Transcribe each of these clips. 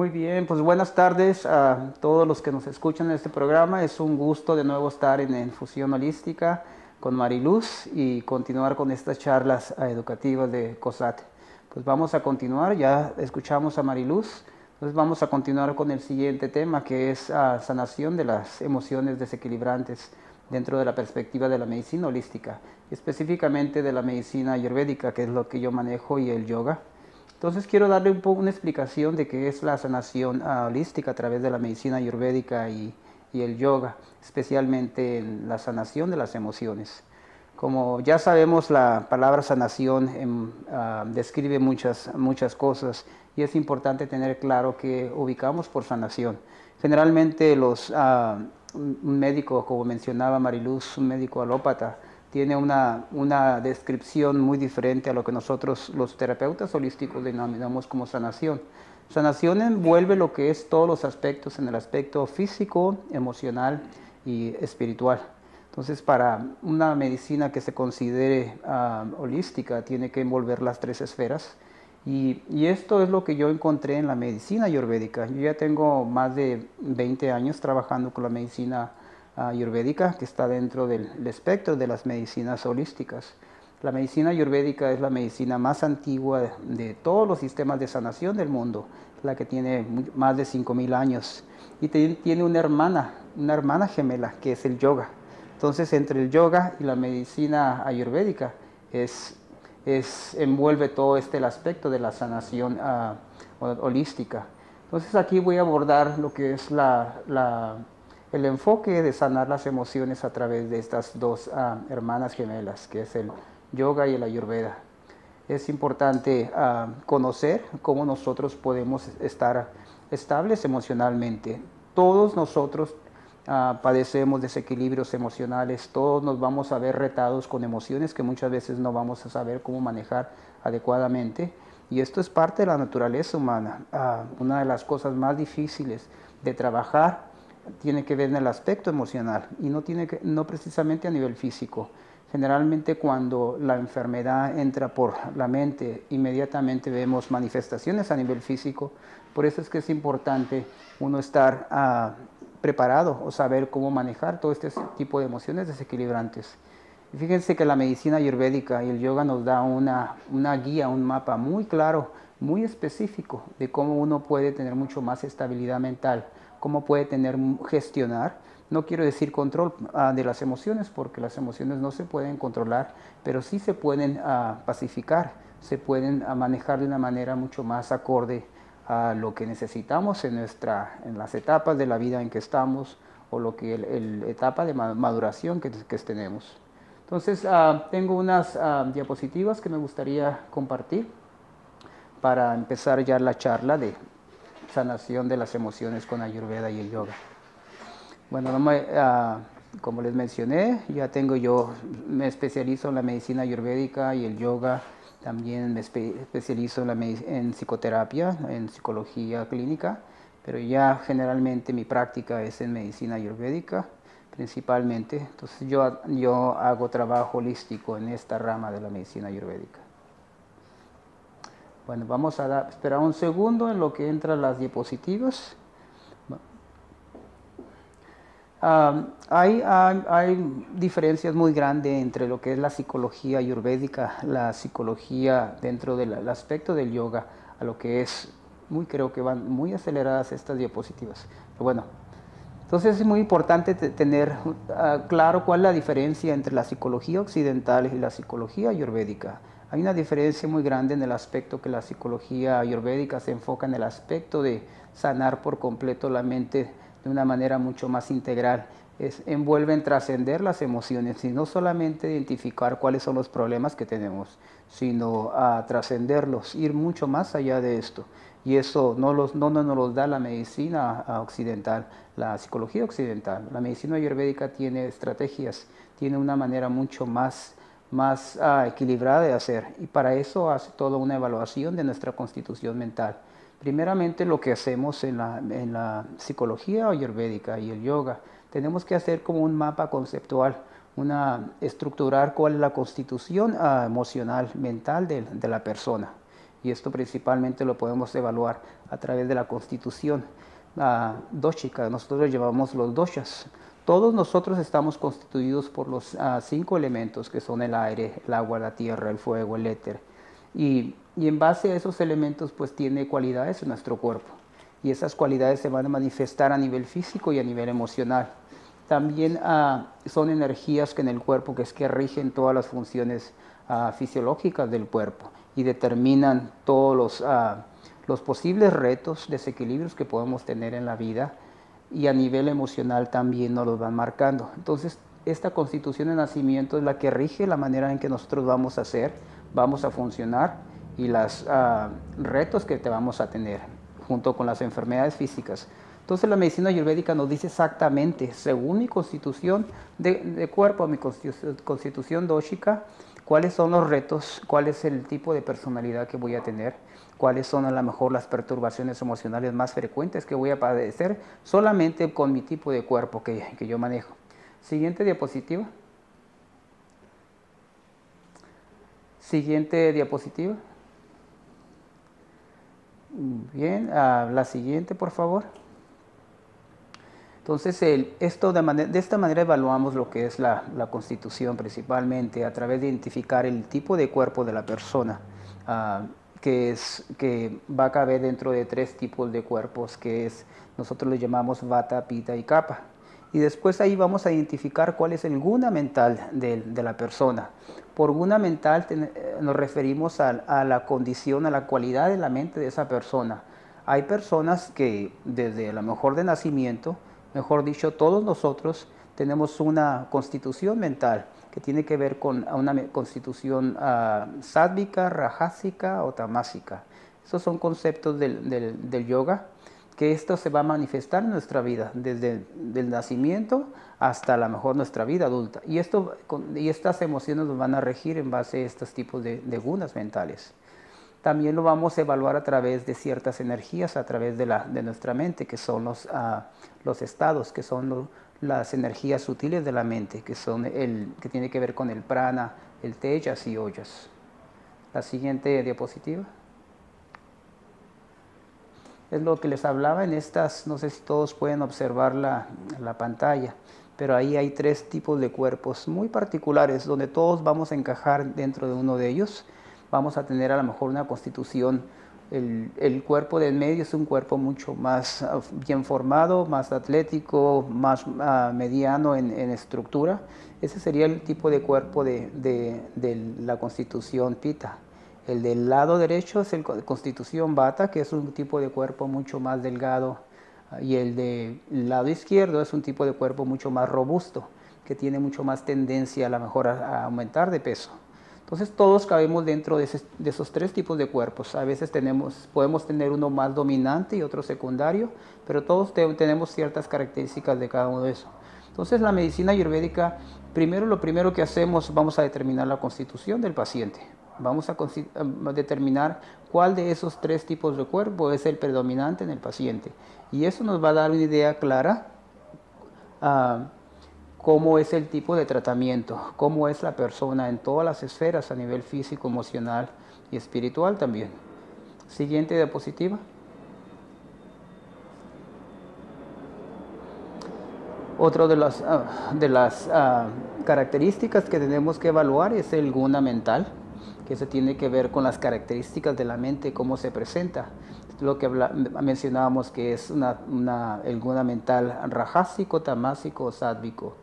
Muy bien, pues buenas tardes a todos los que nos escuchan en este programa. Es un gusto de nuevo estar en Infusión Holística con Mariluz y continuar con estas charlas educativas de COSAT. Pues vamos a continuar, ya escuchamos a Mariluz, entonces vamos a continuar con el siguiente tema que es sanación de las emociones desequilibrantes dentro de la perspectiva de la medicina holística, específicamente de la medicina ayurvédica, que es lo que yo manejo, y el yoga. Entonces quiero darle un poco una explicación de qué es la sanación holística a través de la medicina ayurvédica y el yoga, especialmente en la sanación de las emociones. Como ya sabemos, la palabra sanación describe muchas cosas y es importante tener claro qué ubicamos por sanación. Generalmente un médico, como mencionaba Mariluz, un médico alópata, tiene una descripción muy diferente a lo que nosotros los terapeutas holísticos denominamos como sanación. Sanación envuelve lo que es todos los aspectos, en el aspecto físico, emocional y espiritual. Entonces, para una medicina que se considere holística, tiene que envolver las tres esferas. Y esto es lo que yo encontré en la medicina ayurvédica. Yo ya tengo más de 20 años trabajando con la medicina ayurvédica, que está dentro del espectro de las medicinas holísticas. La medicina ayurvédica es la medicina más antigua de todos los sistemas de sanación del mundo, la que tiene más de 5000 años. Y tiene una hermana gemela, que es el yoga. Entonces, entre el yoga y la medicina ayurvédica envuelve todo el aspecto de la sanación holística. Entonces, aquí voy a abordar lo que es el enfoque de sanar las emociones a través de estas dos hermanas gemelas, que es el yoga y el ayurveda. Es importante conocer cómo nosotros podemos estar estables emocionalmente. Todos nosotros padecemos desequilibrios emocionales, todos nos vamos a ver retados con emociones que muchas veces no vamos a saber cómo manejar adecuadamente, y esto es parte de la naturaleza humana. Una de las cosas más difíciles de trabajar tiene que ver en el aspecto emocional y no precisamente a nivel físico. Generalmente cuando la enfermedad entra por la mente, inmediatamente vemos manifestaciones a nivel físico. Por eso es que es importante uno estar preparado o saber cómo manejar todo este tipo de emociones desequilibrantes. Y fíjense que la medicina ayurvédica y el yoga nos da una guía, un mapa muy claro, muy específico de cómo uno puede tener mucho más estabilidad mental, cómo puede gestionar. No quiero decir control de las emociones, porque las emociones no se pueden controlar, pero sí se pueden pacificar, se pueden manejar de una manera mucho más acorde a lo que necesitamos en las etapas de la vida en que estamos, o la etapa de maduración que tenemos. Entonces, tengo unas diapositivas que me gustaría compartir para empezar ya la charla de sanación de las emociones con Ayurveda y el yoga. Bueno, como les mencioné, me especializo en la medicina ayurvédica y el yoga. También me especializo en psicoterapia, en psicología clínica, pero ya generalmente mi práctica es en medicina ayurvédica principalmente. Entonces yo hago trabajo holístico en esta rama de la medicina ayurvédica. Bueno, vamos a esperar un segundo en lo que entran las diapositivas. Hay diferencias muy grandes entre lo que es la psicología ayurvédica, la psicología dentro del aspecto del yoga, a lo que es creo que van muy aceleradas estas diapositivas. Pero bueno, entonces es muy importante tener claro cuál es la diferencia entre la psicología occidental y la psicología ayurvédica. Hay una diferencia muy grande en el aspecto que la psicología ayurvédica se enfoca en el aspecto de sanar por completo la mente de una manera mucho más integral. Envuelve en trascender las emociones y no solamente identificar cuáles son los problemas que tenemos, sino a trascenderlos, ir mucho más allá de esto. Y eso no nos los da la medicina occidental, la psicología occidental. La medicina ayurvédica tiene estrategias, tiene una manera mucho más equilibrada de hacer, y para eso hace toda una evaluación de nuestra constitución mental. Primeramente, lo que hacemos en la psicología ayurvédica y el yoga, tenemos que hacer como un mapa conceptual, estructurar cuál es la constitución emocional, mental de la persona. Y esto principalmente lo podemos evaluar a través de la constitución dóshica. Nosotros lo llamamos los doshas. Todos nosotros estamos constituidos por los 5 elementos que son el aire, el agua, la tierra, el fuego, el éter. Y en base a esos elementos pues tiene cualidades en nuestro cuerpo. Y esas cualidades se van a manifestar a nivel físico y a nivel emocional. También son energías que en el cuerpo que rigen todas las funciones fisiológicas del cuerpo y determinan todos los posibles retos, desequilibrios que podemos tener en la vida, y a nivel emocional también nos los van marcando. Entonces, esta constitución de nacimiento es la que rige la manera en que nosotros vamos a ser, vamos a funcionar y los retos que te vamos a tener, junto con las enfermedades físicas. Entonces, la medicina ayurvédica nos dice exactamente, según mi constitución de cuerpo, mi constitución dóshica, cuáles son los retos, cuál es el tipo de personalidad que voy a tener, cuáles son a lo mejor las perturbaciones emocionales más frecuentes que voy a padecer solamente con mi tipo de cuerpo que yo manejo. Siguiente diapositiva. Siguiente diapositiva. Bien, la siguiente, por favor. Entonces, de esta manera evaluamos lo que es la constitución principalmente, a través de identificar el tipo de cuerpo de la persona, que va a caber dentro de 3 tipos de cuerpos, nosotros le llamamos Vata, Pitta y Kapha. Y después ahí vamos a identificar cuál es el guna mental de la persona. Por guna mental nos referimos a la condición, a la cualidad de la mente de esa persona. Hay personas que desde a lo mejor de nacimiento, mejor dicho, todos nosotros tenemos una constitución mental que tiene que ver con una constitución sádvica, rajásica o tamásica. Esos son conceptos del yoga, que esto se va a manifestar en nuestra vida, desde el nacimiento hasta a lo mejor nuestra vida adulta. Y estas emociones nos van a regir en base a estos tipos de gunas mentales. También lo vamos a evaluar a través de ciertas energías, a través de nuestra mente, que son los estados, que son las energías sutiles de la mente, que tiene que ver con el prana, el tejas y ojas. La siguiente diapositiva. Es lo que les hablaba en estas, no sé si todos pueden observar la pantalla, pero ahí hay 3 tipos de cuerpos muy particulares, donde todos vamos a encajar dentro de uno de ellos. Vamos a tener a lo mejor una constitución, el cuerpo del medio es un cuerpo mucho más bien formado, más atlético, más mediano en estructura. Ese sería el tipo de cuerpo de la constitución Pitta. El del lado derecho es la constitución Vata, que es un tipo de cuerpo mucho más delgado, y el del lado izquierdo es un tipo de cuerpo mucho más robusto, que tiene mucho más tendencia a lo mejor a aumentar de peso. Entonces todos cabemos dentro de esos 3 tipos de cuerpos. A veces podemos tener uno más dominante y otro secundario, pero todos tenemos ciertas características de cada uno de esos. Entonces la medicina ayurvédica, lo primero que hacemos, vamos a determinar la constitución del paciente. Vamos a determinar cuál de esos 3 tipos de cuerpo es el predominante en el paciente. Y eso nos va a dar una idea clara cómo es el tipo de tratamiento, cómo es la persona en todas las esferas a nivel físico, emocional y espiritual también. Siguiente diapositiva. Otra de las características que tenemos que evaluar es el guna mental, que se tiene que ver con las características de la mente, cómo se presenta. Lo que mencionábamos que es el guna mental rajásico, tamásico o sádvico.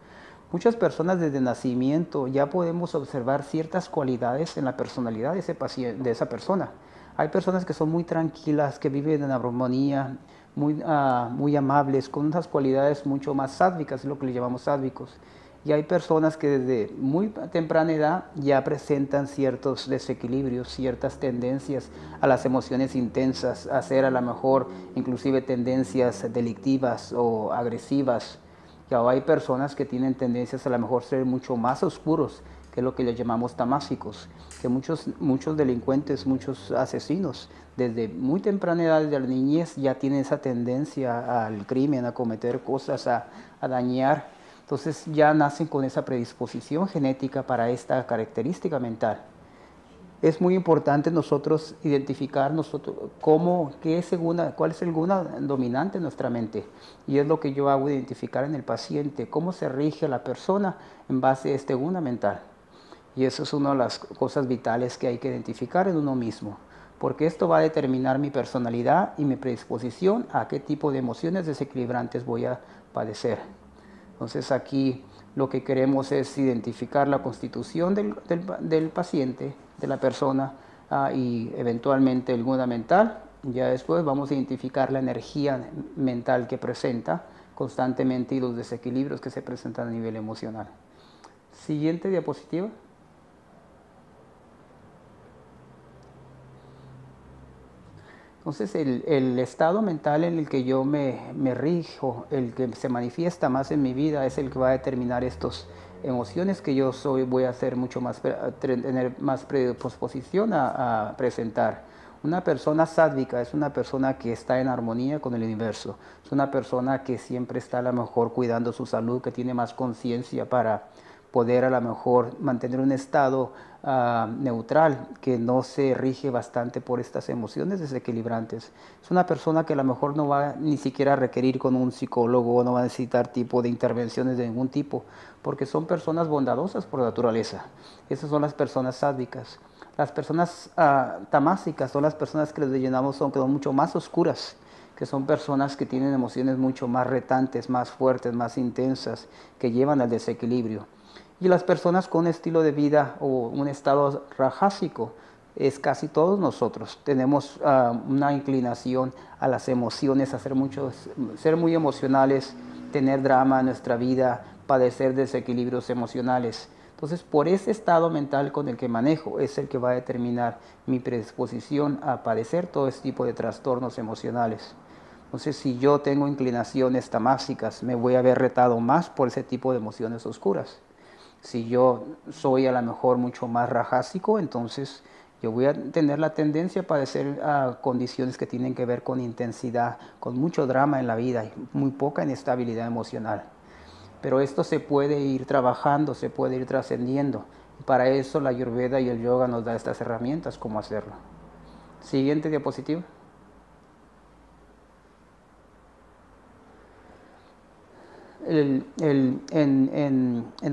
Muchas personas desde nacimiento ya podemos observar ciertas cualidades en la personalidad de esa persona. Hay personas que son muy tranquilas, que viven en armonía, muy amables, con unas cualidades mucho más sádvicas, es lo que le llamamos sádvicos. Y hay personas que desde muy temprana edad ya presentan ciertos desequilibrios, ciertas tendencias a las emociones intensas, a ser a lo mejor inclusive tendencias delictivas o agresivas. Ya hay personas que tienen tendencias a lo mejor ser mucho más oscuros, que es lo que le llamamos tamásicos, que muchos delincuentes, muchos asesinos, desde muy temprana edad, desde la niñez, ya tienen esa tendencia al crimen, a cometer cosas, a dañar. Entonces ya nacen con esa predisposición genética para esta característica mental. es muy importante nosotros identificar cuál es el guna dominante en nuestra mente. Y es lo que yo hago, identificar en el paciente, cómo se rige la persona en base a este guna mental. Y eso es una de las cosas vitales que hay que identificar en uno mismo, porque esto va a determinar mi personalidad y mi predisposición a qué tipo de emociones desequilibrantes voy a padecer. Entonces aquí lo que queremos es identificar la constitución del paciente, de la persona, y eventualmente el guna mental. Ya después vamos a identificar la energía mental que presenta constantemente y los desequilibrios que se presentan a nivel emocional. Siguiente diapositiva. Entonces el estado mental en el que yo me rijo, el que se manifiesta más en mi vida, es el que va a determinar estas emociones que yo voy a hacer mucho más, tener más predisposición a presentar. Una persona sádvica es una persona que está en armonía con el universo, es una persona que siempre está a lo mejor cuidando su salud, que tiene más conciencia para poder a lo mejor mantener un estado neutral, que no se rige bastante por estas emociones desequilibrantes. Es una persona que a lo mejor no va ni siquiera a requerir con un psicólogo, no va a necesitar tipo de intervenciones de ningún tipo, porque son personas bondadosas por naturaleza. Esas son las personas sádicas. Las personas tamásicas son las personas que les llenamos, son mucho más oscuras, que son personas que tienen emociones mucho más retantes, más fuertes, más intensas, que llevan al desequilibrio. Y las personas con un estilo de vida o un estado rajásico, es casi todos nosotros. Tenemos una inclinación a las emociones, a ser muy emocionales, tener drama en nuestra vida, padecer desequilibrios emocionales. Entonces, por ese estado mental con el que manejo, es el que va a determinar mi predisposición a padecer todo este tipo de trastornos emocionales. Entonces, si yo tengo inclinaciones tamásicas, me voy a ver retado más por ese tipo de emociones oscuras. Si yo soy a lo mejor mucho más rajásico, entonces yo voy a tener la tendencia a padecer condiciones que tienen que ver con intensidad, con mucho drama en la vida y muy poca inestabilidad emocional. Pero esto se puede ir trabajando, se puede ir trascendiendo. Para eso la Ayurveda y el yoga nos da estas herramientas, cómo hacerlo. Siguiente diapositiva. En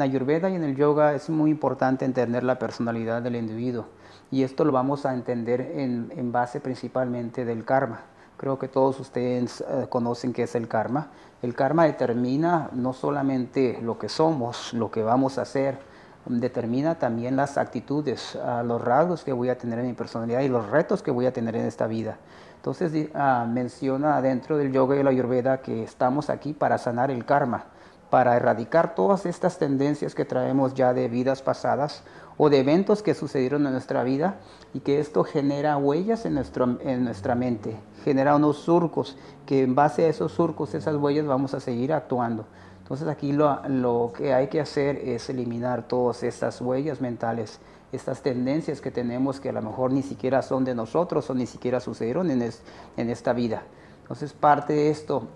Ayurveda y en el yoga es muy importante entender la personalidad del individuo, y esto lo vamos a entender en base principalmente del karma. Creo que todos ustedes conocen qué es el karma. El karma determina no solamente lo que somos, lo que vamos a hacer, determina también las actitudes, los rasgos que voy a tener en mi personalidad y los retos que voy a tener en esta vida. Entonces menciona dentro del yoga y la Ayurveda que estamos aquí para sanar el karma, para erradicar todas estas tendencias que traemos ya de vidas pasadas o de eventos que sucedieron en nuestra vida, y que esto genera huellas en nuestra mente, genera unos surcos, que en base a esos surcos, esas huellas, vamos a seguir actuando. Entonces aquí lo que hay que hacer es eliminar todas estas huellas mentales, estas tendencias que tenemos que a lo mejor ni siquiera son de nosotros o ni siquiera sucedieron en esta vida. Entonces parte de esto,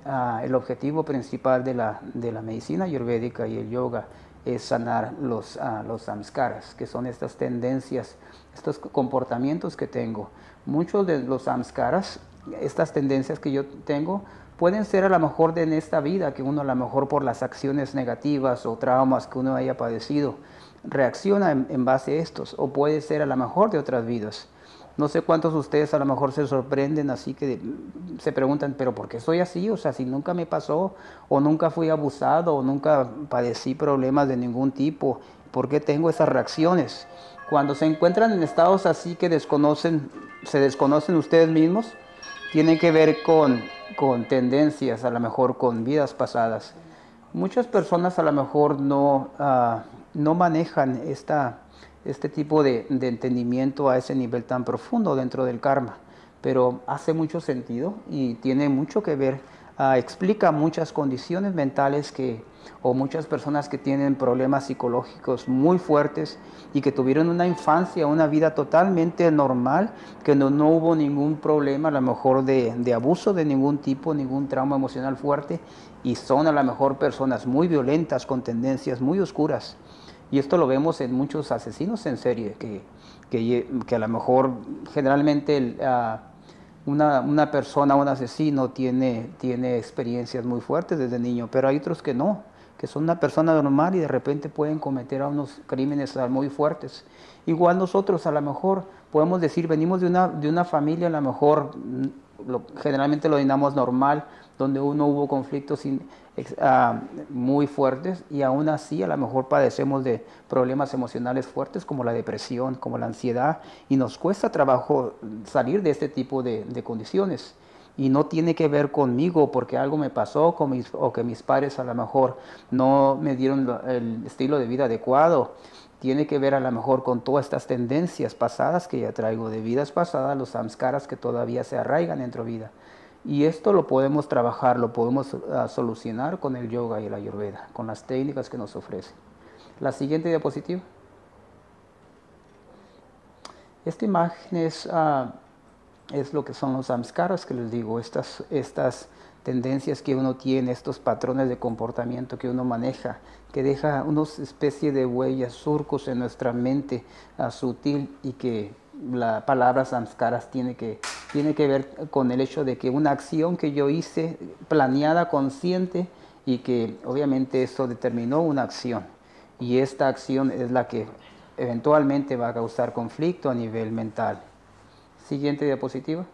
el objetivo principal de la medicina ayurvédica y el yoga es sanar los samskaras, que son estas tendencias, estos comportamientos que tengo. Muchos de los samskaras, estas tendencias que yo tengo, pueden ser a lo mejor en esta vida, que uno a lo mejor por las acciones negativas o traumas que uno haya padecido, reacciona en base a estos, o puede ser a lo mejor de otras vidas. No sé cuántos de ustedes a lo mejor se sorprenden, así que se preguntan, pero ¿por qué soy así? O sea, si nunca me pasó, o nunca fui abusado, o nunca padecí problemas de ningún tipo, ¿por qué tengo esas reacciones? Cuando se encuentran en estados así que se desconocen ustedes mismos, tienen que ver con tendencias, a lo mejor con vidas pasadas. Muchas personas a lo mejor no manejan este tipo de entendimiento a ese nivel tan profundo dentro del karma, pero hace mucho sentido y tiene mucho que ver, explica muchas condiciones mentales o muchas personas que tienen problemas psicológicos muy fuertes y que tuvieron una infancia, una vida totalmente normal, que no hubo ningún problema a lo mejor de abuso de ningún tipo, ningún trauma emocional fuerte, y son a lo mejor personas muy violentas con tendencias muy oscuras. Y esto lo vemos en muchos asesinos en serie, que a lo mejor generalmente una persona, un asesino tiene experiencias muy fuertes desde niño, pero hay otros que no, que son una persona normal y de repente pueden cometer unos crímenes muy fuertes. Igual nosotros a lo mejor podemos decir, venimos de una familia, a lo mejor generalmente lo denominamos normal, donde uno hubo conflictos muy fuertes y aún así a lo mejor padecemos de problemas emocionales fuertes como la depresión, como la ansiedad, y nos cuesta trabajo salir de este tipo de condiciones. Y no tiene que ver conmigo porque algo me pasó o que mis padres a lo mejor no me dieron el estilo de vida adecuado. Tiene que ver a lo mejor con todas estas tendencias pasadas que ya traigo de vidas pasadas, los samskaras que todavía se arraigan dentro de vida. Y esto lo podemos trabajar, lo podemos solucionar con el yoga y la ayurveda, con las técnicas que nos ofrece. La siguiente diapositiva. Esta imagen es lo que son los samskaras que les digo, estas tendencias que uno tiene, estos patrones de comportamiento que uno maneja, que deja unos especie de huellas, surcos en nuestra mente sutil, y que la palabra samskaras tiene que ver con el hecho de que una acción que yo hice, planeada, consciente, y que obviamente eso determinó una acción. Y esta acción es la que eventualmente va a causar conflicto a nivel mental. Siguiente diapositiva.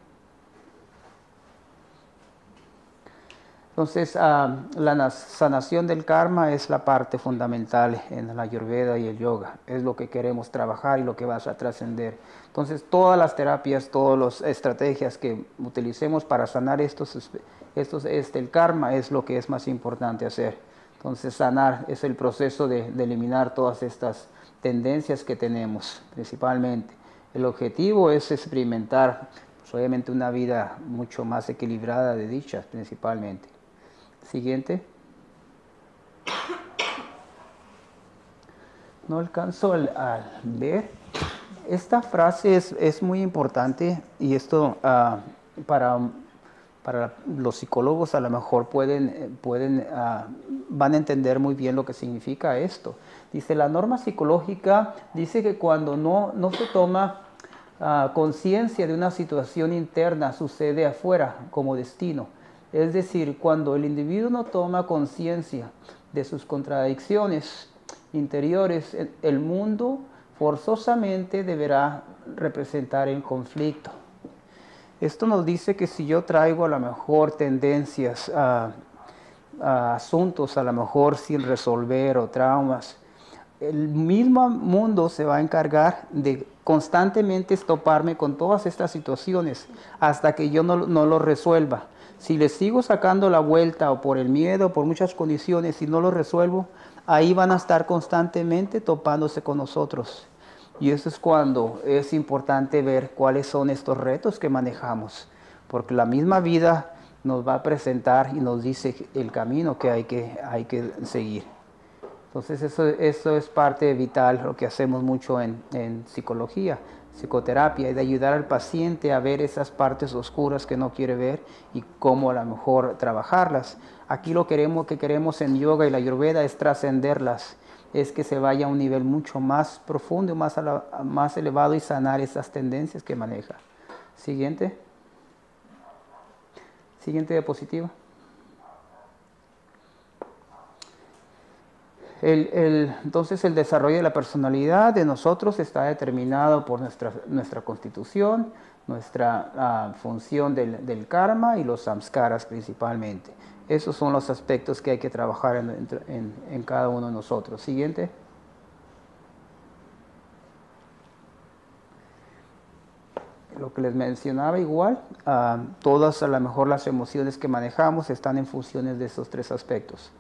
Entonces, la sanación del karma es la parte fundamental en la ayurveda y el yoga. Es lo que queremos trabajar y lo que va a trascender. Entonces, todas las terapias, todas las estrategias que utilicemos para sanar el karma es lo que es más importante hacer. Entonces, sanar es el proceso de eliminar todas estas tendencias que tenemos, principalmente. El objetivo es experimentar, pues, obviamente, una vida mucho más equilibrada de dichas, principalmente. Siguiente. No alcanzo a ver. Esta frase es muy importante, y esto para los psicólogos a lo mejor van a entender muy bien lo que significa esto. Dice, la norma psicológica dice que cuando no se toma conciencia de una situación interna, sucede afuera como destino. Es decir, cuando el individuo no toma conciencia de sus contradicciones interiores, el mundo forzosamente deberá representar el conflicto. Esto nos dice que si yo traigo a lo mejor tendencias a asuntos a lo mejor sin resolver o traumas, el mismo mundo se va a encargar de constantemente estoparme con todas estas situaciones hasta que yo no lo resuelva. Si le sigo sacando la vuelta, o por el miedo, o por muchas condiciones, y no lo resuelvo, ahí van a estar constantemente topándose con nosotros. Y eso es cuando es importante ver cuáles son estos retos que manejamos, porque la misma vida nos va a presentar y nos dice el camino que hay que seguir. Entonces eso es parte vital, lo que hacemos mucho en psicología, psicoterapia, y de ayudar al paciente a ver esas partes oscuras que no quiere ver y cómo a lo mejor trabajarlas. Aquí que queremos en yoga y la ayurveda es trascenderlas, es que se vaya a un nivel mucho más profundo, más elevado, y sanar esas tendencias que maneja. Siguiente. Siguiente diapositiva. Entonces el desarrollo de la personalidad de nosotros está determinado por nuestra constitución, nuestra función del karma y los samskaras principalmente. Esos son los aspectos que hay que trabajar en cada uno de nosotros. Siguiente. Lo que les mencionaba igual, todas a lo mejor las emociones que manejamos están en funciones de esos tres aspectos.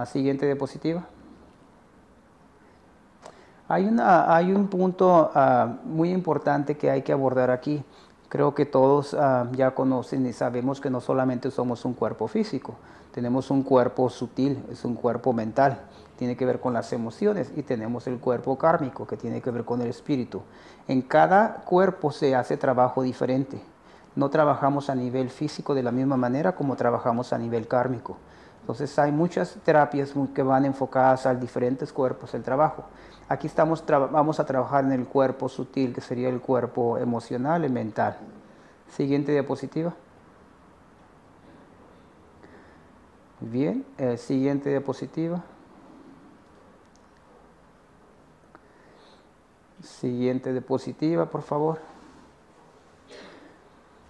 Siguiente diapositiva. Hay un punto muy importante que hay que abordar aquí. Creo que todos ya conocen y sabemos que no solamente somos un cuerpo físico, tenemos un cuerpo sutil, es un cuerpo mental, tiene que ver con las emociones, y tenemos el cuerpo kármico, que tiene que ver con el espíritu. En cada cuerpo se hace trabajo diferente. No trabajamos a nivel físico de la misma manera como trabajamos a nivel kármico. Entonces hay muchas terapias que van enfocadas a diferentes cuerpos del trabajo. Aquí vamos a trabajar en el cuerpo sutil, que sería el cuerpo emocional y mental. Siguiente diapositiva. Bien, siguiente diapositiva. Siguiente diapositiva, por favor.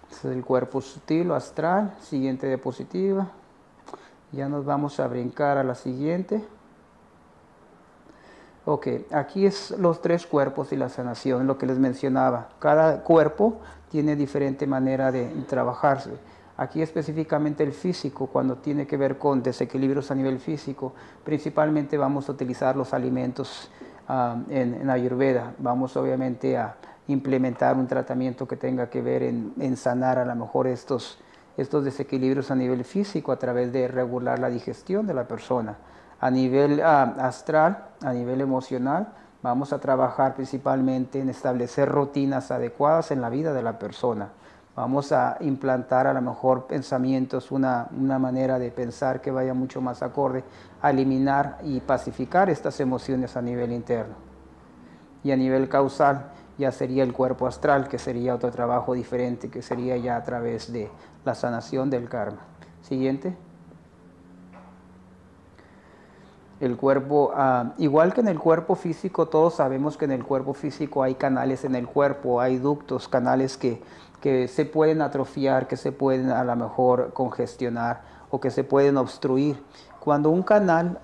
Este es el cuerpo sutil o astral. Siguiente diapositiva. Ya nos vamos a brincar a la siguiente. Ok, aquí es los tres cuerpos y la sanación, lo que les mencionaba. Cada cuerpo tiene diferente manera de trabajarse. Aquí específicamente el físico, cuando tiene que ver con desequilibrios a nivel físico, principalmente vamos a utilizar los alimentos en Ayurveda. Vamos obviamente a implementar un tratamiento que tenga que ver en sanar a lo mejor estos desequilibrios a nivel físico a través de regular la digestión de la persona. A nivel astral, a nivel emocional, vamos a trabajar principalmente en establecer rutinas adecuadas en la vida de la persona. Vamos a implantar a lo mejor pensamientos, una manera de pensar que vaya mucho más acorde a eliminar y pacificar estas emociones a nivel interno. Y a nivel causal ya sería el cuerpo astral, que sería otro trabajo diferente, que sería ya a través de la sanación del karma. Siguiente. El cuerpo, igual que en el cuerpo físico, todos sabemos que en el cuerpo físico hay canales en el cuerpo, hay ductos, canales que se pueden atrofiar, que se pueden a lo mejor congestionar o que se pueden obstruir. Cuando un canal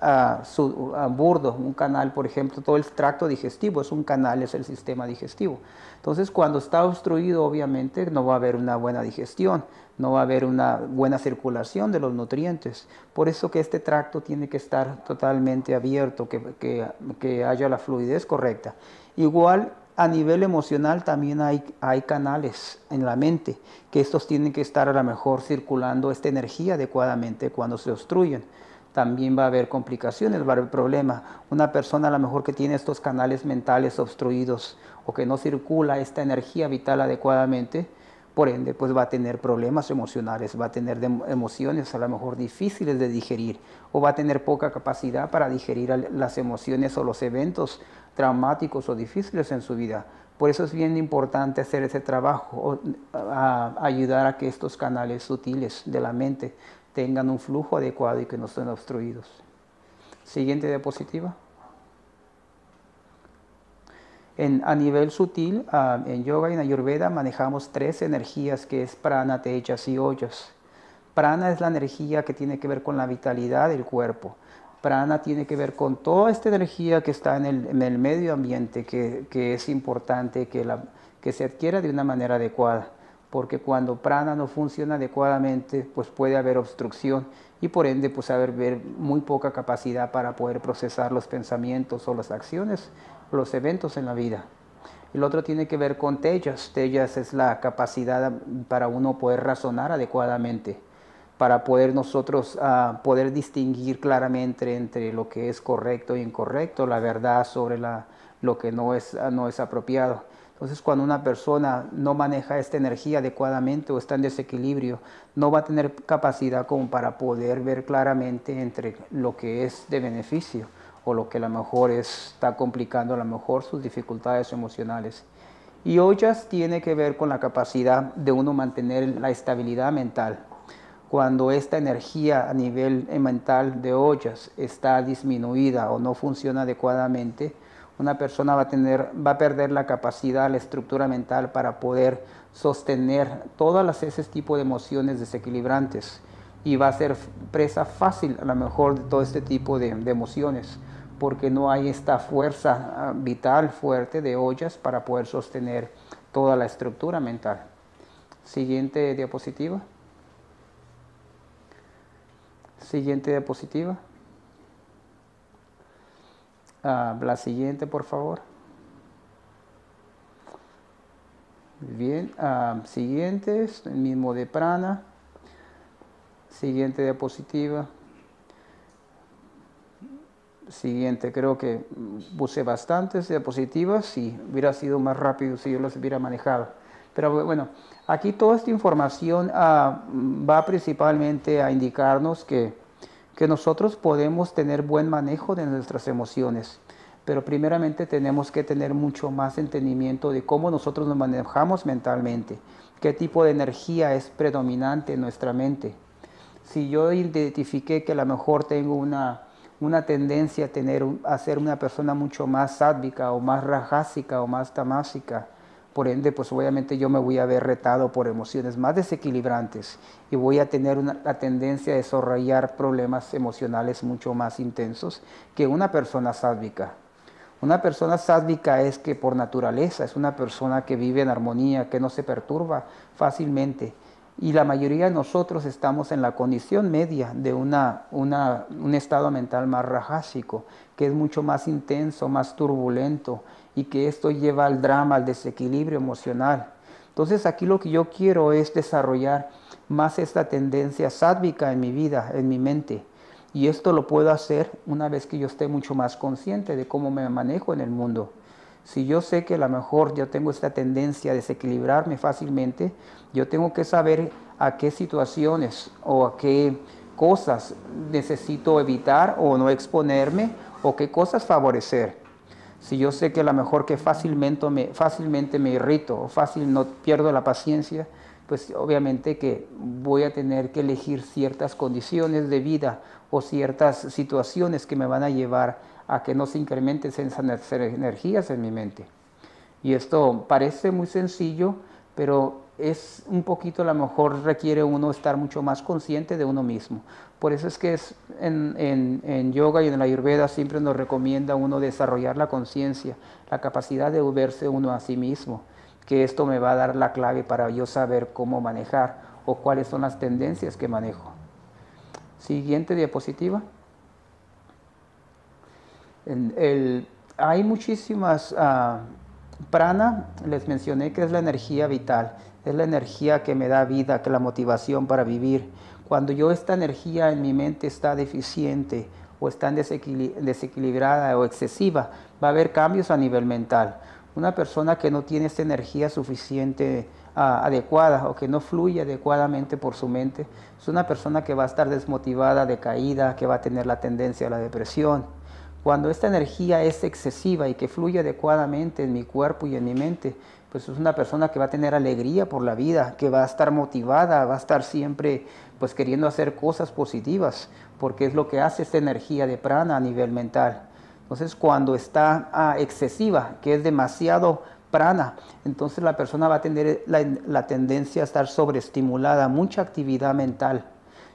burdo, un canal, por ejemplo, todo el tracto digestivo es un canal, es el sistema digestivo. Entonces, cuando está obstruido, obviamente, no va a haber una buena digestión, no va a haber una buena circulación de los nutrientes. Por eso que este tracto tiene que estar totalmente abierto, que haya la fluidez correcta. Igual, a nivel emocional también hay canales en la mente, que estos tienen que estar a lo mejor circulando esta energía adecuadamente. Cuando se obstruyen, también va a haber complicaciones, va a haber problemas. Una persona a lo mejor que tiene estos canales mentales obstruidos o que no circula esta energía vital adecuadamente, por ende, pues va a tener problemas emocionales, va a tener emociones a lo mejor difíciles de digerir o va a tener poca capacidad para digerir las emociones o los eventos traumáticos o difíciles en su vida. Por eso es bien importante hacer ese trabajo, ayudar a que estos canales sutiles de la mente tengan un flujo adecuado y que no estén obstruidos. Siguiente diapositiva. A nivel sutil, en yoga y en ayurveda manejamos tres energías que es prana, tejas y ojas. Prana es la energía que tiene que ver con la vitalidad del cuerpo. Prana tiene que ver con toda esta energía que está en el medio ambiente, que es importante que se adquiera de una manera adecuada. Porque cuando prana no funciona adecuadamente, pues puede haber obstrucción y por ende pues haber muy poca capacidad para poder procesar los pensamientos o las acciones, los eventos en la vida. El otro tiene que ver con tejas. Tejas es la capacidad para uno poder razonar adecuadamente, para poder nosotros poder distinguir claramente entre lo que es correcto e incorrecto, la verdad sobre lo que no es apropiado. Entonces, cuando una persona no maneja esta energía adecuadamente o está en desequilibrio, no va a tener capacidad como para poder ver claramente entre lo que es de beneficio o lo que a lo mejor está complicando a lo mejor sus dificultades emocionales. Y ojas tiene que ver con la capacidad de uno mantener la estabilidad mental. Cuando esta energía a nivel mental de ojas está disminuida o no funciona adecuadamente, una persona va a perder la capacidad, la estructura mental para poder sostener todas ese tipo de emociones desequilibrantes y va a ser presa fácil a lo mejor de todo este tipo de emociones porque no hay esta fuerza vital fuerte de ojas para poder sostener toda la estructura mental. Siguiente diapositiva. Siguiente diapositiva. La siguiente, por favor. Bien, siguiente, el mismo de prana. Siguiente diapositiva. Siguiente, creo que puse bastantes diapositivas y hubiera sido más rápido si yo las hubiera manejado. Pero bueno, aquí toda esta información va principalmente a indicarnos que que nosotros podemos tener buen manejo de nuestras emociones, pero primeramente tenemos que tener mucho más entendimiento de cómo nosotros nos manejamos mentalmente, qué tipo de energía es predominante en nuestra mente. Si yo identifiqué que a lo mejor tengo una tendencia a ser una persona mucho más sádvica o más rajásica o más tamásica, por ende, pues obviamente yo me voy a ver retado por emociones más desequilibrantes y voy a tener la tendencia a desarrollar problemas emocionales mucho más intensos que una persona sádvica. Una persona sádvica es que por naturaleza es una persona que vive en armonía, que no se perturba fácilmente. Y la mayoría de nosotros estamos en la condición media de un estado mental más rajásico, que es mucho más intenso, más turbulento, y que esto lleva al drama, al desequilibrio emocional. Entonces aquí lo que yo quiero es desarrollar más esta tendencia sádvica en mi vida, en mi mente. Y esto lo puedo hacer una vez que yo esté mucho más consciente de cómo me manejo en el mundo. Si yo sé que a lo mejor yo tengo esta tendencia a desequilibrarme fácilmente, yo tengo que saber a qué situaciones o a qué cosas necesito evitar o no exponerme o qué cosas favorecer. Si yo sé que a lo mejor que fácilmente me irrito o fácil no pierdo la paciencia, pues obviamente que voy a tener que elegir ciertas condiciones de vida o ciertas situaciones que me van a llevar a que no se incrementen esas energías en mi mente. Y esto parece muy sencillo, pero es un poquito, a lo mejor requiere uno estar mucho más consciente de uno mismo. Por eso es que en yoga y en la Ayurveda siempre nos recomienda uno desarrollar la conciencia, la capacidad de verse uno a sí mismo, que esto me va a dar la clave para yo saber cómo manejar o cuáles son las tendencias que manejo. Siguiente diapositiva. Hay muchísimas prana, les mencioné que es la energía vital, es la energía que me da vida, que es la motivación para vivir. Cuando esta energía en mi mente está deficiente o está desequilibrada o excesiva, va a haber cambios a nivel mental. Una persona que no tiene esta energía suficiente, adecuada o que no fluye adecuadamente por su mente, es una persona que va a estar desmotivada, decaída, que va a tener la tendencia a la depresión. Cuando esta energía es excesiva y que fluye adecuadamente en mi cuerpo y en mi mente, pues es una persona que va a tener alegría por la vida, que va a estar motivada, va a estar siempre pues queriendo hacer cosas positivas, porque es lo que hace esta energía de prana a nivel mental. Entonces cuando está excesiva, que es demasiado prana, entonces la persona va a tener la tendencia a estar sobreestimulada, mucha actividad mental.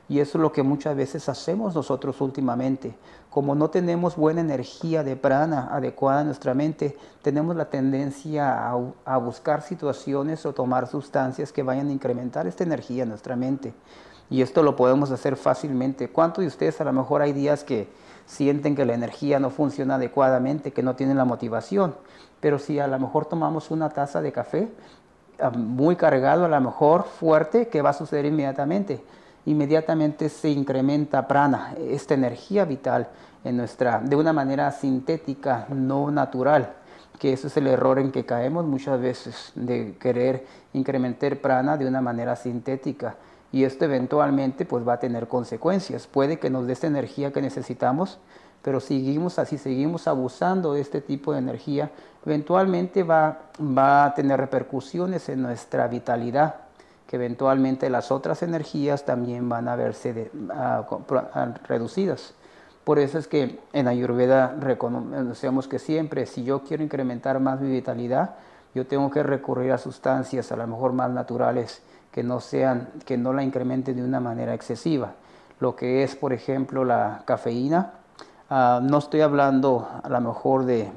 Y eso es lo que muchas veces hacemos nosotros últimamente. Como no tenemos buena energía de prana adecuada en nuestra mente, tenemos la tendencia a buscar situaciones o tomar sustancias que vayan a incrementar esta energía en nuestra mente. Y esto lo podemos hacer fácilmente. ¿Cuántos de ustedes a lo mejor hay días que sienten que la energía no funciona adecuadamente, que no tienen la motivación? Pero si a lo mejor tomamos una taza de café muy cargado, a lo mejor fuerte, ¿qué va a suceder inmediatamente? Inmediatamente se incrementa prana, esta energía vital de una manera sintética, no natural, que eso es el error en que caemos muchas veces, de querer incrementar prana de una manera sintética. Y esto eventualmente pues va a tener consecuencias. Puede que nos dé esta energía que necesitamos, pero seguimos abusando de este tipo de energía, eventualmente va a tener repercusiones en nuestra vitalidad, que eventualmente las otras energías también van a verse reducidas. Por eso es que en Ayurveda reconocemos que siempre, si yo quiero incrementar más mi vitalidad, yo tengo que recurrir a sustancias a lo mejor más naturales, que no la incrementen de una manera excesiva. Lo que es, por ejemplo, la cafeína. No estoy hablando a lo mejor de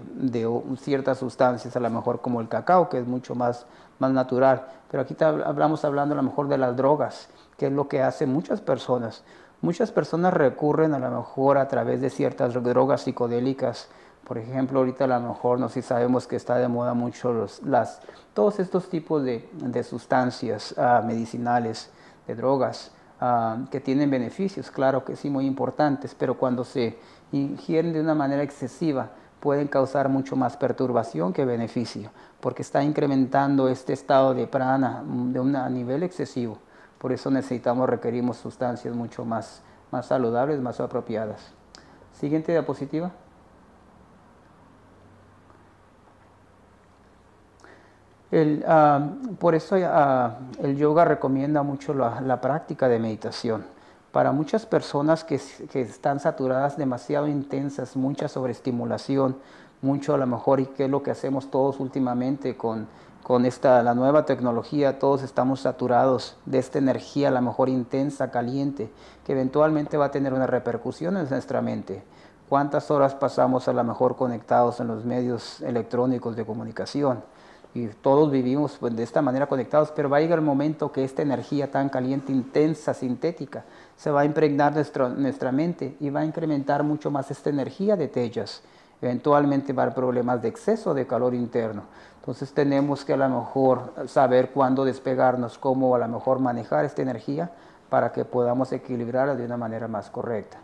ciertas sustancias, a lo mejor como el cacao, que es mucho más natural, pero aquí hablando a lo mejor de las drogas, que es lo que hacen muchas personas. Muchas personas recurren a lo mejor a través de ciertas drogas psicodélicas. Por ejemplo, ahorita a lo mejor no sé si sabemos que está de moda mucho todos estos tipos de sustancias medicinales, de drogas, que tienen beneficios, claro que sí, muy importantes, pero cuando se ingieren de una manera excesiva pueden causar mucho más perturbación que beneficio, porque está incrementando este estado de prana a nivel excesivo. Por eso requerimos sustancias mucho más más saludables, más apropiadas. Siguiente diapositiva. Por eso el yoga recomienda mucho la práctica de meditación. Para muchas personas que están saturadas demasiado intensas, mucha sobreestimulación, mucho a lo mejor, y que es lo que hacemos todos últimamente con la nueva tecnología, todos estamos saturados de esta energía a lo mejor intensa, caliente, que eventualmente va a tener una repercusión en nuestra mente. ¿Cuántas horas pasamos a lo mejor conectados en los medios electrónicos de comunicación? Y todos vivimos pues, de esta manera conectados, pero va a llegar el momento que esta energía tan caliente, intensa, sintética, se va a impregnar nuestra mente y va a incrementar mucho más esta energía de Tejas. Eventualmente va a haber problemas de exceso de calor interno. Entonces tenemos que a lo mejor saber cuándo despegarnos, cómo a lo mejor manejar esta energía para que podamos equilibrarla de una manera más correcta.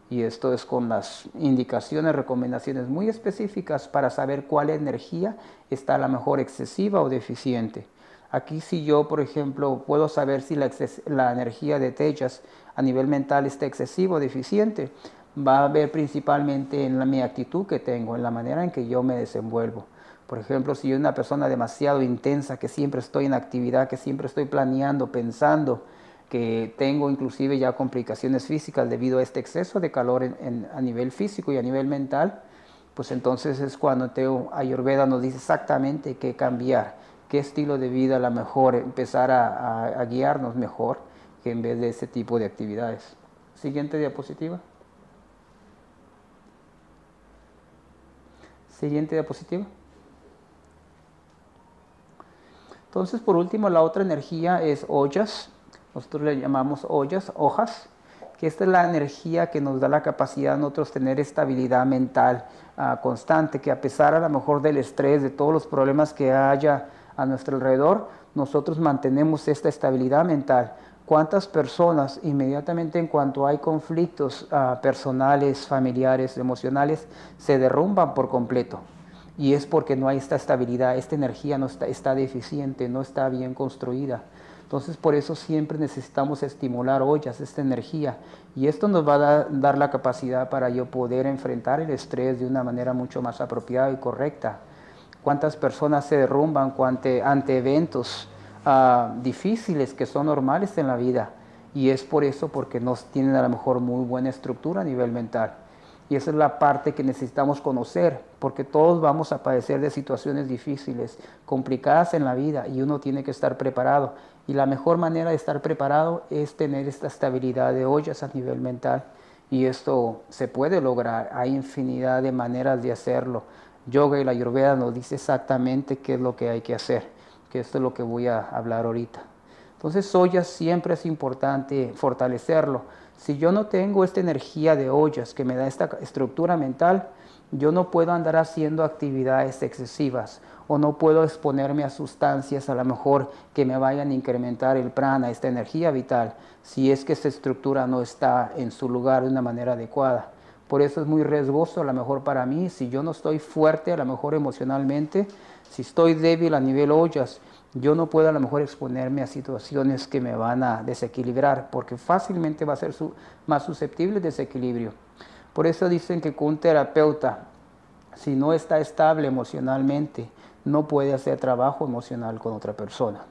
Y esto es con las indicaciones, recomendaciones muy específicas para saber cuál energía está a lo mejor excesiva o deficiente. Aquí si yo, por ejemplo, puedo saber si la energía de Tejas a nivel mental está excesiva o deficiente, va a ver principalmente en mi actitud que tengo, en la manera en que yo me desenvuelvo. Por ejemplo, si yo soy una persona demasiado intensa, que siempre estoy en actividad, que siempre estoy planeando, pensando, que tengo inclusive ya complicaciones físicas debido a este exceso de calor a nivel físico y a nivel mental, pues entonces es cuando Ayurveda nos dice exactamente qué cambiar, qué estilo de vida a lo mejor empezar a guiarnos mejor que en vez de ese tipo de actividades. Siguiente diapositiva. Siguiente diapositiva. Entonces, por último, la otra energía es Ojas. Nosotros le llamamos hojas, que esta es la energía que nos da la capacidad a nosotros tener estabilidad mental constante, que a pesar a lo mejor del estrés, de todos los problemas que haya a nuestro alrededor, nosotros mantenemos esta estabilidad mental. ¿Cuántas personas inmediatamente en cuanto hay conflictos personales, familiares, emocionales, se derrumban por completo? Y es porque no hay esta estabilidad, esta energía no está deficiente, no está bien construida. Entonces, por eso siempre necesitamos estimular ollas, esta energía. Y esto nos va a dar la capacidad para yo poder enfrentar el estrés de una manera mucho más apropiada y correcta. ¿Cuántas personas se derrumban ante eventos difíciles que son normales en la vida? Y es por eso, porque no tienen a lo mejor muy buena estructura a nivel mental. Y esa es la parte que necesitamos conocer, porque todos vamos a padecer de situaciones difíciles, complicadas en la vida, y uno tiene que estar preparado. Y la mejor manera de estar preparado es tener esta estabilidad de ollas a nivel mental. Y esto se puede lograr, hay infinidad de maneras de hacerlo. Yoga y la Ayurveda nos dice exactamente qué es lo que hay que hacer, que esto es lo que voy a hablar ahorita. Entonces, ollas siempre es importante fortalecerlo. Si yo no tengo esta energía de ollas que me da esta estructura mental, yo no puedo andar haciendo actividades excesivas o no puedo exponerme a sustancias a lo mejor que me vayan a incrementar el prana, esta energía vital, si es que esta estructura no está en su lugar de una manera adecuada. Por eso es muy riesgoso a lo mejor para mí, si yo no estoy fuerte a lo mejor emocionalmente, si estoy débil a nivel ollas, yo no puedo a lo mejor exponerme a situaciones que me van a desequilibrar, porque fácilmente va a ser más susceptible de desequilibrio. Por eso dicen que con un terapeuta, si no está estable emocionalmente, no puede hacer trabajo emocional con otra persona,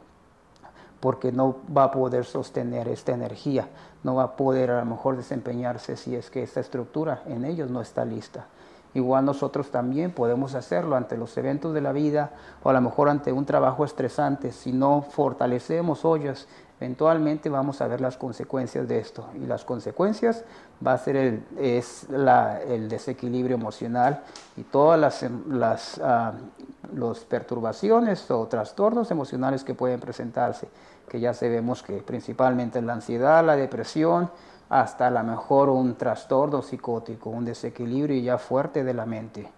porque no va a poder sostener esta energía, no va a poder a lo mejor desempeñarse si es que esta estructura en ellos no está lista. Igual nosotros también podemos hacerlo ante los eventos de la vida o a lo mejor ante un trabajo estresante. Si no fortalecemos ollas, eventualmente vamos a ver las consecuencias de esto. Y las consecuencias va a ser el desequilibrio emocional y todas las perturbaciones o trastornos emocionales que pueden presentarse, que ya sabemos que principalmente la ansiedad, la depresión, hasta a lo mejor un trastorno psicótico, un desequilibrio ya fuerte de la mente.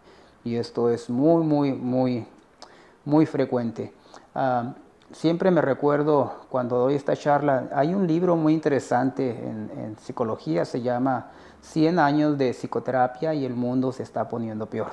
Y esto es muy frecuente. Siempre me recuerdo cuando doy esta charla, hay un libro muy interesante en psicología, se llama 100 años de psicoterapia y el mundo se está poniendo peor.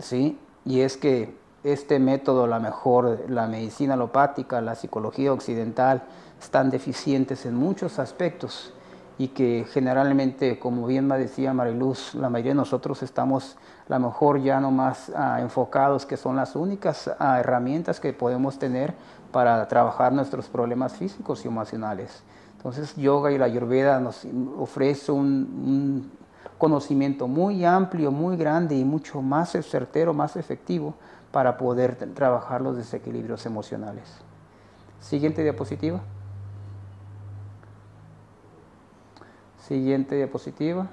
¿Sí? Y es que este método, a lo mejor la medicina alopática, la psicología occidental, están deficientes en muchos aspectos. y que generalmente, como bien me decía Mariluz, la mayoría de nosotros estamos a lo mejor ya no más enfocados, que son las únicas herramientas que podemos tener para trabajar nuestros problemas físicos y emocionales. Entonces, yoga y la Ayurveda nos ofrece un conocimiento muy amplio, muy grande y mucho más certero, más efectivo para poder trabajar los desequilibrios emocionales. Siguiente diapositiva. Siguiente diapositiva.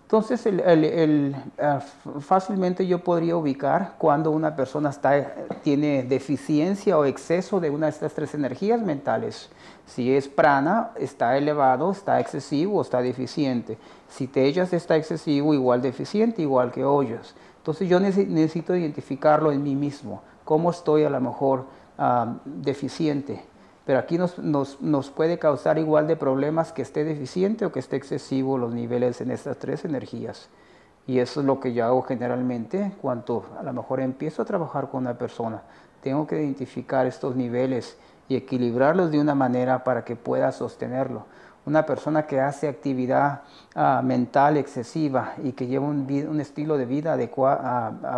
Entonces, fácilmente yo podría ubicar cuando una persona tiene deficiencia o exceso de una de estas tres energías mentales. Si es prana, está elevado, está excesivo, está deficiente. Si tejas está excesivo, igual deficiente, igual que ojas. Entonces yo necesito identificarlo en mí mismo. ¿Cómo estoy a lo mejor deficiente? Pero aquí nos puede causar igual de problemas que esté deficiente o que esté excesivo los niveles en estas tres energías. Y eso es lo que yo hago generalmente cuando a lo mejor empiezo a trabajar con una persona. Tengo que identificar estos niveles y equilibrarlos de una manera para que pueda sostenerlo. Una persona que hace actividad mental excesiva y que lleva un estilo de vida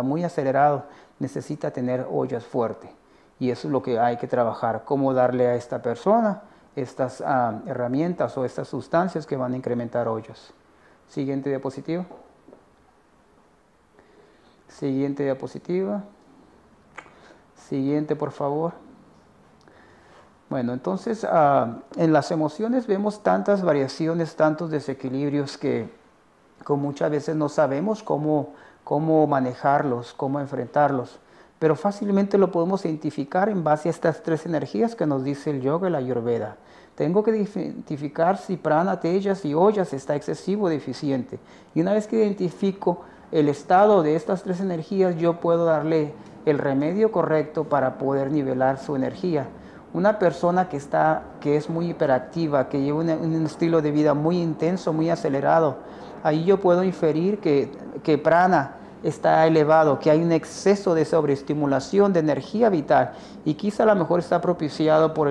muy acelerado necesita tener ollas fuertes. Y eso es lo que hay que trabajar, cómo darle a esta persona estas herramientas o estas sustancias que van a incrementar ollas. Siguiente diapositiva. Siguiente diapositiva. Siguiente, por favor. Bueno, entonces en las emociones vemos tantas variaciones, tantos desequilibrios que muchas veces no sabemos cómo manejarlos, cómo enfrentarlos. Pero fácilmente lo podemos identificar en base a estas tres energías que nos dice el yoga y la Ayurveda. Tengo que identificar si prana, tejas y ojas está excesivo o deficiente. Y una vez que identifico el estado de estas tres energías, yo puedo darle el remedio correcto para poder nivelar su energía. Una persona que es muy hiperactiva, que lleva un estilo de vida muy intenso, muy acelerado, ahí yo puedo inferir que prana está elevado, que hay un exceso de sobreestimulación de energía vital y quizá a lo mejor está propiciado por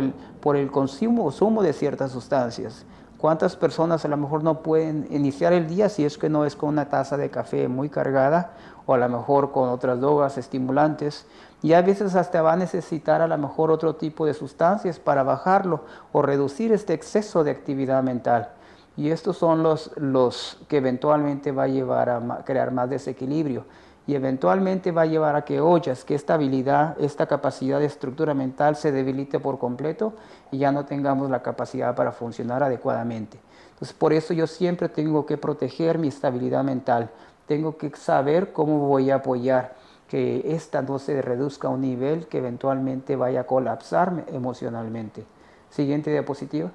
el consumo de ciertas sustancias. ¿Cuántas personas a lo mejor no pueden iniciar el día si es que no es con una taza de café muy cargada o a lo mejor con otras drogas estimulantes? Y a veces hasta va a necesitar a lo mejor otro tipo de sustancias para bajarlo o reducir este exceso de actividad mental. Y estos son los que eventualmente va a llevar a crear más desequilibrio y eventualmente va a llevar a que ojas, que esta habilidad, esta capacidad de estructura mental se debilite por completo y ya no tengamos la capacidad para funcionar adecuadamente. Entonces, por eso yo siempre tengo que proteger mi estabilidad mental. Tengo que saber cómo voy a apoyar que esta no se reduzca a un nivel que eventualmente vaya a colapsarme emocionalmente. Siguiente diapositiva.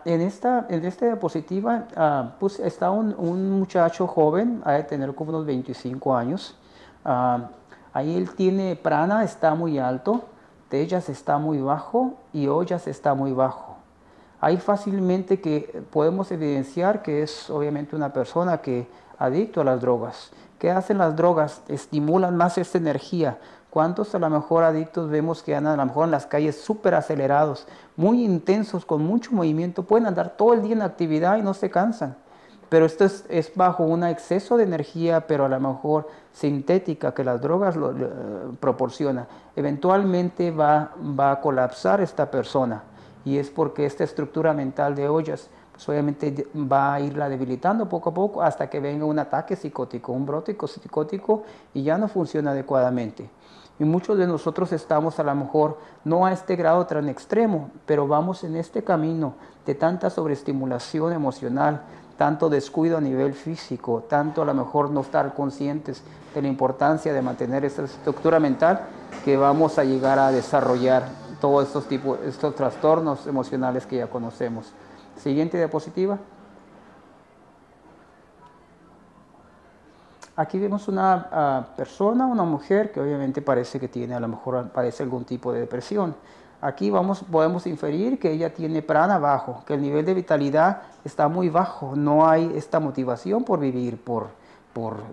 En esta diapositiva pues está un muchacho joven, ha de tener como unos 25 años. Ahí él tiene prana, está muy alto, tejas está muy bajo y ojas está muy bajo. Ahí fácilmente que podemos evidenciar que es obviamente una persona que adicto a las drogas. ¿Qué hacen las drogas? Estimulan más esta energía. ¿Cuántos a lo mejor adictos vemos que andan a lo mejor en las calles súper acelerados, muy intensos, con mucho movimiento? Pueden andar todo el día en actividad y no se cansan. Pero esto es bajo un exceso de energía, pero a lo mejor sintética, que las drogas proporcionan. Eventualmente va a colapsar esta persona. Y es porque esta estructura mental de ollas pues obviamente va a irla debilitando poco a poco hasta que venga un ataque psicótico, un brote psicótico y ya no funciona adecuadamente. Y muchos de nosotros estamos a lo mejor no a este grado tan extremo, pero vamos en este camino de tanta sobreestimulación emocional, tanto descuido a nivel físico, tanto a lo mejor no estar conscientes de la importancia de mantener esta estructura mental, que vamos a llegar a desarrollar todos estos trastornos emocionales que ya conocemos. Siguiente diapositiva. Aquí vemos una persona, una mujer que obviamente parece que tiene, a lo mejor padece algún tipo de depresión. Aquí podemos inferir que ella tiene prana bajo, que el nivel de vitalidad está muy bajo, no hay esta motivación por vivir,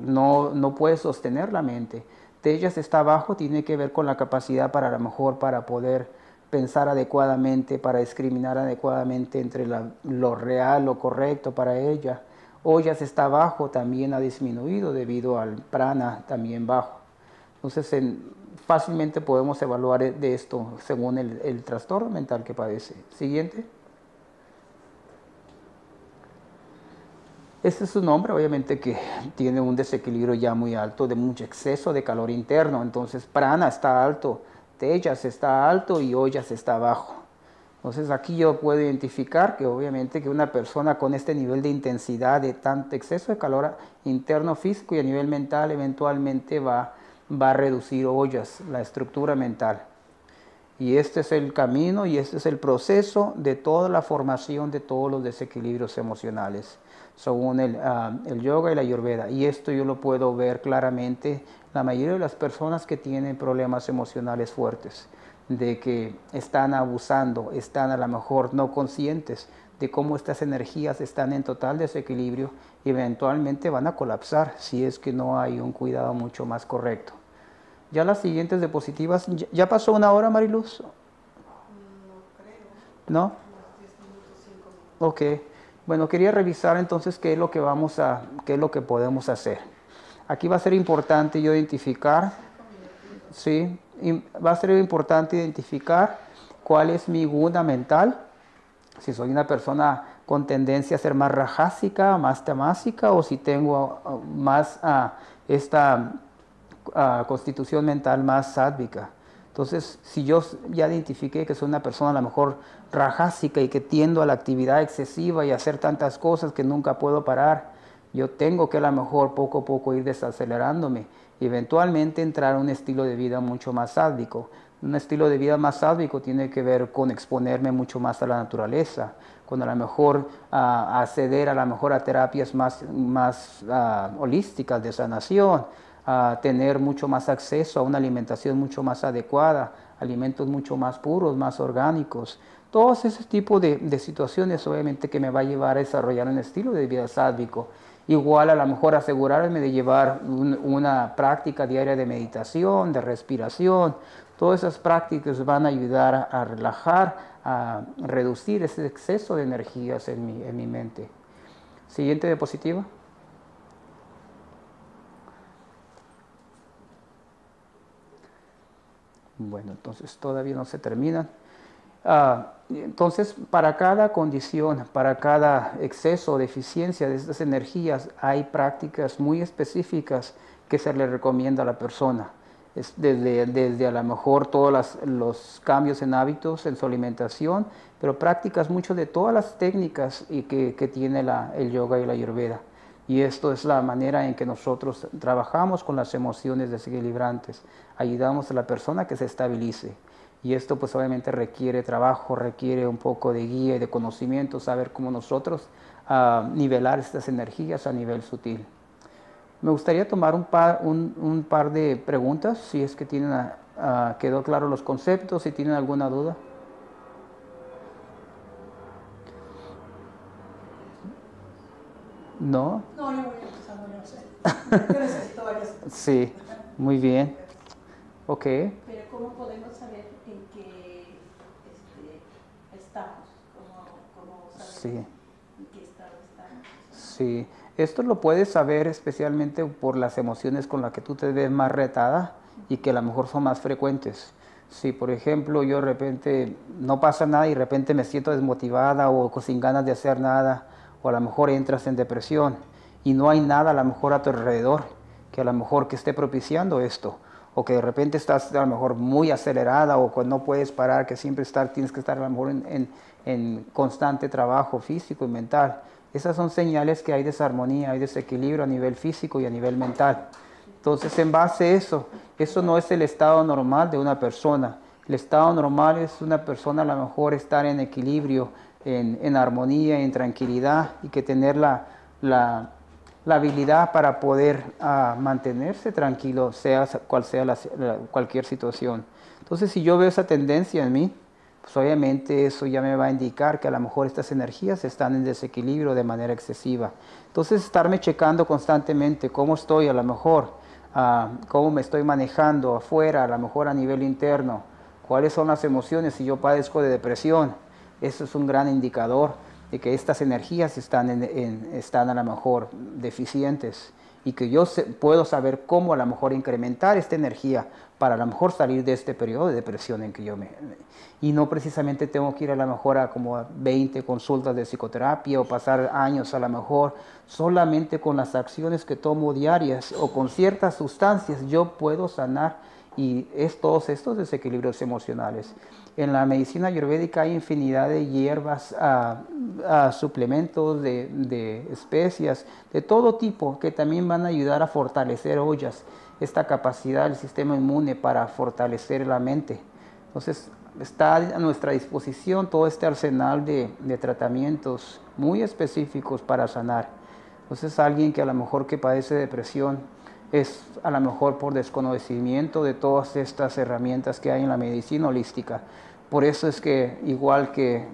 no puede sostener la mente. Tellas está abajo, tiene que ver con la capacidad para a lo mejor para poder pensar adecuadamente, para discriminar adecuadamente entre lo real, lo correcto para ella. Ollas está abajo, también ha disminuido debido al prana también bajo. Entonces, fácilmente podemos evaluar de esto según el trastorno mental que padece. Siguiente. Este es un hombre, obviamente, que tiene un desequilibrio ya muy alto, de mucho exceso de calor interno. Entonces, prana está alto, tellas está alto y ollas está bajo. Entonces, aquí yo puedo identificar que obviamente que una persona con este nivel de intensidad, de tanto exceso de calor interno físico y a nivel mental, eventualmente va a reducir ollas, la estructura mental. Y este es el camino y este es el proceso de toda la formación de todos los desequilibrios emocionales, según el yoga y la ayurveda. Y esto yo lo puedo ver claramente, la mayoría de las personas que tienen problemas emocionales fuertes, de que están abusando, están a lo mejor no conscientes de cómo estas energías están en total desequilibrio y eventualmente van a colapsar si es que no hay un cuidado mucho más correcto. Ya las siguientes diapositivas, ¿ya pasó una hora, Mariluz? No creo. ¿No? Unos 10 minutos, 5 minutos. Ok. Bueno, quería revisar entonces qué es lo que qué es lo que podemos hacer. Aquí va a ser importante yo identificar, sí, va a ser importante identificar cuál es mi guna mental, si soy una persona con tendencia a ser más rajásica, más tamásica, o si tengo más esta constitución mental más sádvica. Entonces, si yo ya identifiqué que soy una persona a lo mejor rajásica y que tiendo a la actividad excesiva y a hacer tantas cosas que nunca puedo parar, yo tengo que a lo mejor poco a poco ir desacelerándome y eventualmente entrar a un estilo de vida mucho más sádvico. Un estilo de vida más sádvico tiene que ver con exponerme mucho más a la naturaleza, con a lo mejor acceder a lo mejor a terapias más holísticas de sanación, a tener mucho más acceso a una alimentación mucho más adecuada, alimentos mucho más puros, más orgánicos. Todos ese tipo de situaciones obviamente que me va a llevar a desarrollar un estilo de vida sádvico. Igual a lo mejor asegurarme de llevar una práctica diaria de meditación, de respiración. Todas esas prácticas van a ayudar a relajar, a reducir ese exceso de energías en mi mente. Siguiente diapositiva. Bueno, entonces todavía no se terminan. Entonces, para cada condición, para cada exceso o deficiencia de estas energías, hay prácticas muy específicas que se le recomienda a la persona. Es desde a lo mejor todos los cambios en hábitos, en su alimentación, pero prácticas mucho de todas las técnicas que tiene el yoga y la ayurveda. Y esto es la manera en que nosotros trabajamos con las emociones desequilibrantes. Ayudamos a la persona que se estabilice. Y esto pues obviamente requiere trabajo, requiere un poco de guía y de conocimiento, saber cómo nosotros nivelar estas energías a nivel sutil. Me gustaría tomar un par de preguntas, si es que quedó claro los conceptos, si tienen alguna duda. ¿No? No, yo voy empezando, yo no sé. Yo necesito varias cosas. Sí, muy bien. Ok. Pero ¿cómo podemos saber en qué estamos? ¿Cómo saber Sí. en qué estado estamos? Sí, esto lo puedes saber especialmente por las emociones con las que tú te ves más retada y que a lo mejor son más frecuentes. Si, por ejemplo, yo de repente no pasa nada y de repente me siento desmotivada o sin ganas de hacer nada, o a lo mejor entras en depresión y no hay nada a lo mejor a tu alrededor que a lo mejor que esté propiciando esto, o que de repente estás a lo mejor muy acelerada o que no puedes parar, que siempre tienes que estar a lo mejor en constante trabajo físico y mental. Esas son señales que hay desarmonía, hay desequilibrio a nivel físico y a nivel mental. Entonces, en base a eso no es el estado normal de una persona. El estado normal es una persona a lo mejor estar en equilibrio, en armonía, en tranquilidad y que tener la habilidad para poder mantenerse tranquilo, sea cual sea cualquier situación. Entonces, si yo veo esa tendencia en mí, pues obviamente eso ya me va a indicar que a lo mejor estas energías están en desequilibrio de manera excesiva. Entonces, estarme checando constantemente cómo estoy, a lo mejor cómo me estoy manejando afuera, a lo mejor a nivel interno, cuáles son las emociones si yo padezco de depresión. Eso es un gran indicador de que estas energías están a lo mejor deficientes y que yo puedo saber cómo a lo mejor incrementar esta energía para a lo mejor salir de este periodo de depresión en que y no precisamente tengo que ir a lo mejor a como 20 consultas de psicoterapia o pasar años a lo mejor. Solamente con las acciones que tomo diarias o con ciertas sustancias yo puedo sanar y todos estos desequilibrios emocionales. En la medicina ayurvédica hay infinidad de hierbas, suplementos de especias de todo tipo que también van a ayudar a fortalecer esta capacidad del sistema inmune para fortalecer la mente. Entonces está a nuestra disposición todo este arsenal de tratamientos muy específicos para sanar. Entonces alguien que a lo mejor que padece depresión es a lo mejor por desconocimiento de todas estas herramientas que hay en la medicina holística. Por eso es que, igual que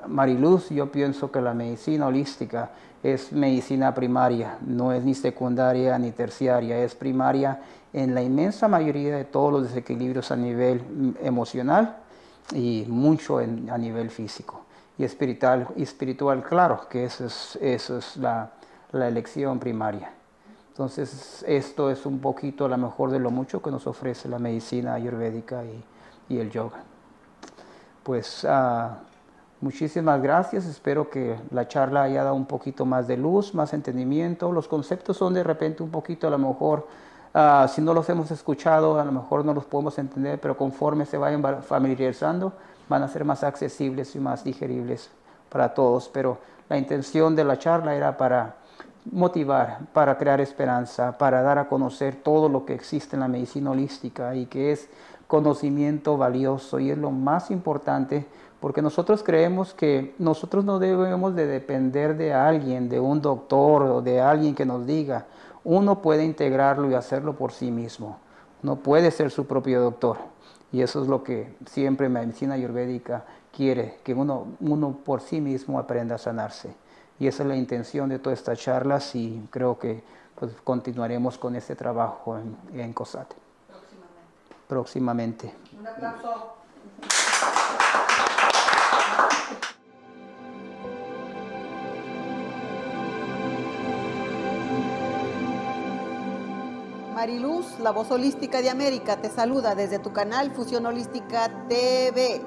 Mariluz, yo pienso que la medicina holística es medicina primaria, no es ni secundaria ni terciaria, es primaria en la inmensa mayoría de todos los desequilibrios a nivel emocional y mucho a nivel físico. Y espiritual, claro, que eso es la elección primaria. Entonces, esto es un poquito a lo mejor de lo mucho que nos ofrece la medicina ayurvédica y el yoga. Pues muchísimas gracias, espero que la charla haya dado un poquito más de luz, más entendimiento. Los conceptos son de repente un poquito a lo mejor, si no los hemos escuchado, a lo mejor no los podemos entender, pero conforme se vayan familiarizando, van a ser más accesibles y más digeribles para todos. Pero la intención de la charla era para motivar, para crear esperanza, para dar a conocer todo lo que existe en la medicina holística y que es conocimiento valioso y es lo más importante, porque nosotros creemos que nosotros no debemos de depender de alguien, de un doctor o de alguien que nos diga. Uno puede integrarlo y hacerlo por sí mismo. Uno puede ser su propio doctor. Y eso es lo que siempre la medicina ayurvédica quiere, que uno por sí mismo aprenda a sanarse. Y esa es la intención de todas estas charlas y creo que pues, continuaremos con este trabajo en COSAT. Próximamente. Un aplauso. Mariluz, la voz holística de América, te saluda desde tu canal Fusión Holística TV.